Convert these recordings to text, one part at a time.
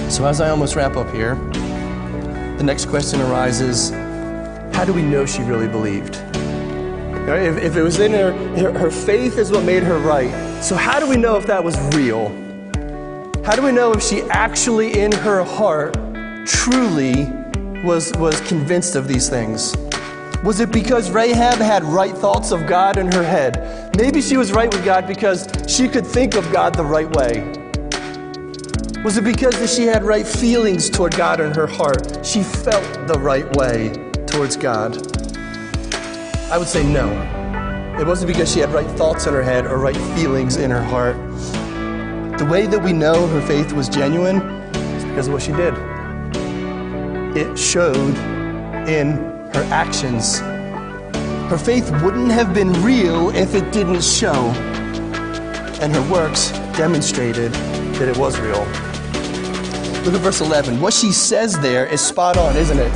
So as I almost wrap up here, the next question arises, how do we know she really believed? If it was in her faith is what made her right. So how do we know if that was real? How do we know if she actually in her heart truly was convinced of these things? Was it because Rahab had right thoughts of God in her head? Maybe she was right with God because she could think of God the right way. Was it because she had right feelings toward God in her heart? She felt the right way towards God. I would say no. It wasn't because she had right thoughts in her head or right feelings in her heart. The way that we know her faith was genuine is because of what she did. It showed in her actions. Her faith wouldn't have been real if it didn't show. And her works demonstrated that it was real. Look at verse 11. What she says there is spot on, isn't it?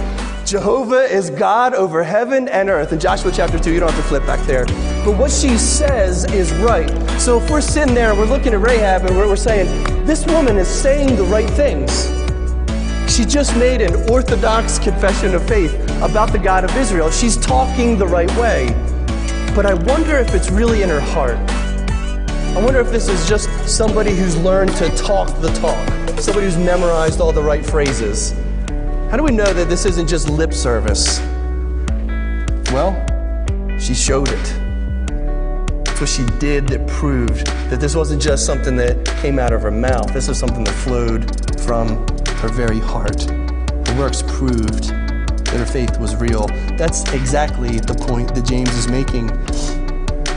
Jehovah is God over heaven and earth. In Joshua chapter 2, you don't have to flip back there. But what she says is right. So if we're sitting there and we're looking at Rahab and we're saying, this woman is saying the right things. She just made an orthodox confession of faith about the God of Israel. She's talking the right way. But I wonder if it's really in her heart. I wonder if this is just somebody who's learned to talk the talk. Somebody who's memorized all the right phrases. How do we know that this isn't just lip service? Well, she showed it. It's what she did that proved that this wasn't just something that came out of her mouth. This is something that flowed from her very heart. Her works proved that her faith was real. That's exactly the point that James is making.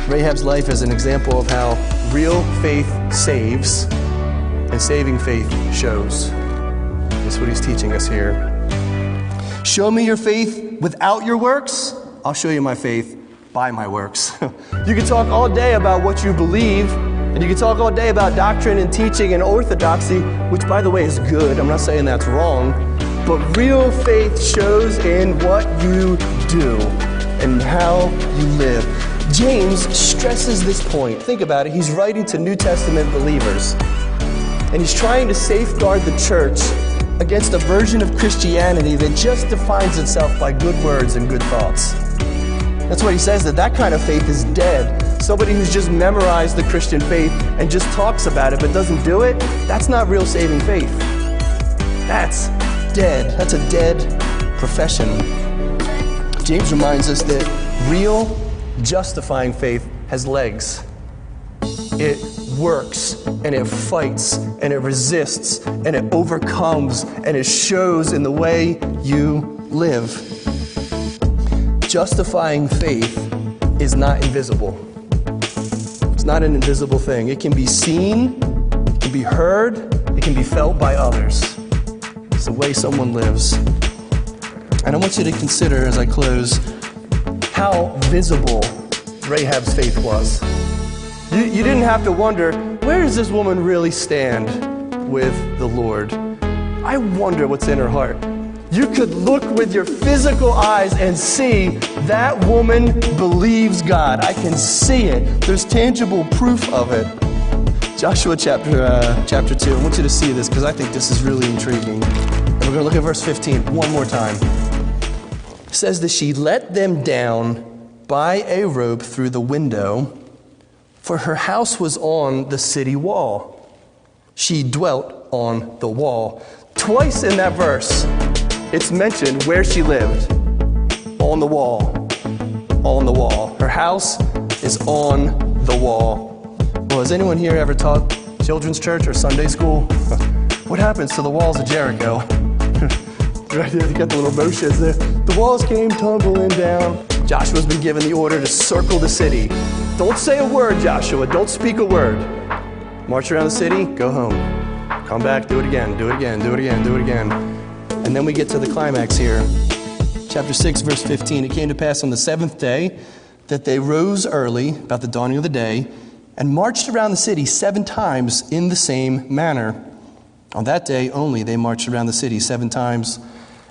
Rahab's life is an example of how real faith saves and saving faith shows. That's what he's teaching us here. Show me your faith without your works. I'll show you my faith by my works. You can talk all day about what you believe, and you can talk all day about doctrine and teaching and orthodoxy, which, by the way, is good. I'm not saying that's wrong. But real faith shows in what you do and how you live. James stresses this point. Think about it. He's writing to New Testament believers, and he's trying to safeguard the church against a version of Christianity that just defines itself by good words and good thoughts. That's why he says that kind of faith is dead. Somebody who's just memorized the Christian faith and just talks about it but doesn't do it, that's not real saving faith. That's dead. That's a dead profession. James reminds us that real justifying faith has legs. It works, and it fights, and it resists, and it overcomes, and it shows in the way you live. Justifying faith is not invisible. It's not an invisible thing. It can be seen, it can be heard, it can be felt by others. It's the way someone lives. And I want you to consider, as I close, how visible Rahab's faith was. You didn't have to wonder, where does this woman really stand with the Lord? I wonder what's in her heart. You could look with your physical eyes and see that woman believes God. I can see it. There's tangible proof of it. Joshua chapter 2. I want you to see this because I think this is really intriguing. And we're going to look at verse 15 one more time. It says that she let them down by a rope through the window, for her house was on the city wall. She dwelt on the wall. Twice in that verse, it's mentioned where she lived. On the wall. On the wall. Her house is on the wall. Well, has anyone here ever taught children's church or Sunday school? What happens to the walls of Jericho? Right there, you got the little motions there. The walls came tumbling down. Joshua's been given the order to circle the city. Don't say a word, Joshua. Don't speak a word. March around the city, go home. Come back, do it again, do it again, do it again, do it again. And then we get to the climax here. Chapter 6, verse 15. It came to pass on the seventh day that they rose early, about the dawning of the day, and marched around the city 7 times in the same manner. On that day only they marched around the city 7 times.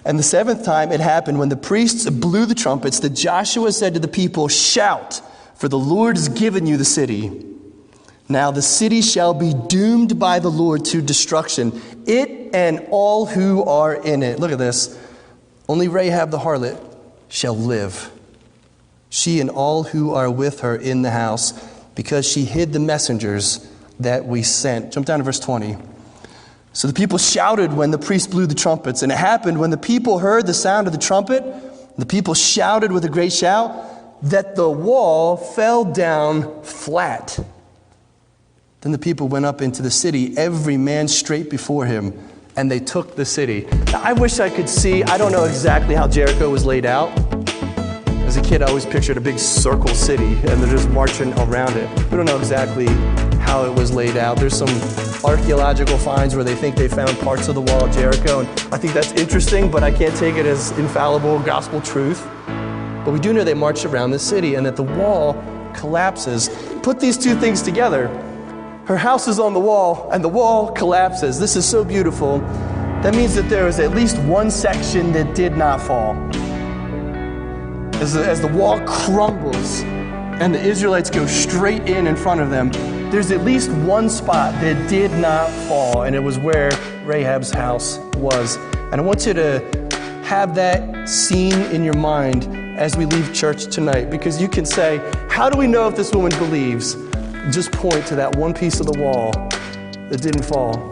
And the 7th time it happened when the priests blew the trumpets that Joshua said to the people, "Shout, for the Lord has given you the city. Now the city shall be doomed by the Lord to destruction. it and all who are in it. Look at this. Only Rahab the harlot shall live, she and all who are with her in the house, because she hid the messengers that we sent. Jump down to verse 20. So the people shouted when the priest blew the trumpets, and it happened when the people heard the sound of the trumpet, the people shouted with a great shout, that the wall fell down flat. Then the people went up into the city, every man straight before him, and they took the city. Now, I wish I could see, I don't know exactly how Jericho was laid out. As a kid, I always pictured a big circle city, and they're just marching around it. We don't know exactly how it was laid out. There's some archaeological finds where they think they found parts of the wall of Jericho, and I think that's interesting, but I can't take it as infallible gospel truth. But we do know they marched around the city and that the wall collapses. Put these two things together. Her house is on the wall and the wall collapses. This is so beautiful. That means that there is at least one section that did not fall. As the wall crumbles and the Israelites go straight in front of them, there's at least one spot that did not fall, and it was where Rahab's house was. And I want you to have that scene in your mind as we leave church tonight, because you can say, how do we know if this woman believes? Just point to that one piece of the wall that didn't fall.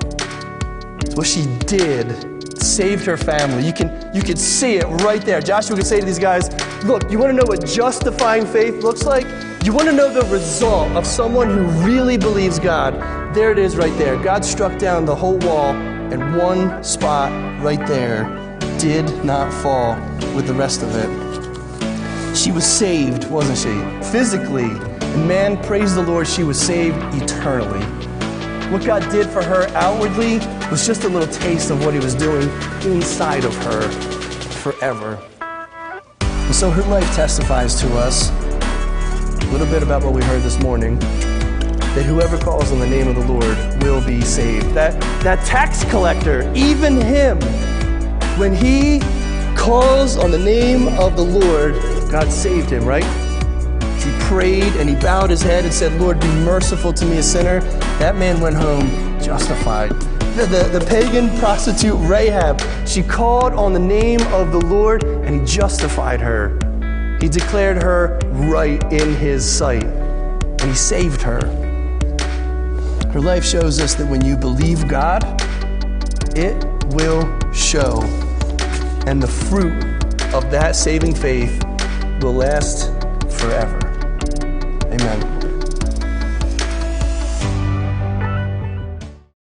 It's what she did saved her family. You can see it right there. Joshua could say to these guys, look, you want to know what justifying faith looks like? You want to know the result of someone who really believes God? There it is right there. God struck down the whole wall, and one spot right there did not fall with the rest of it. She was saved, wasn't she? Physically. And man, praise the Lord, she was saved eternally. What God did for her outwardly was just a little taste of what he was doing inside of her forever. And so her life testifies to us a little bit about what we heard this morning, that whoever calls on the name of the Lord will be saved. That tax collector, even him, when he calls on the name of the Lord, God saved him, right? He prayed and he bowed his head and said, Lord, be merciful to me, a sinner. That man went home justified. The pagan prostitute Rahab, she called on the name of the Lord and he justified her. He declared her right in his sight and he saved her. Her life shows us that when you believe God, it will show. And the fruit of that saving faith will last forever. Amen.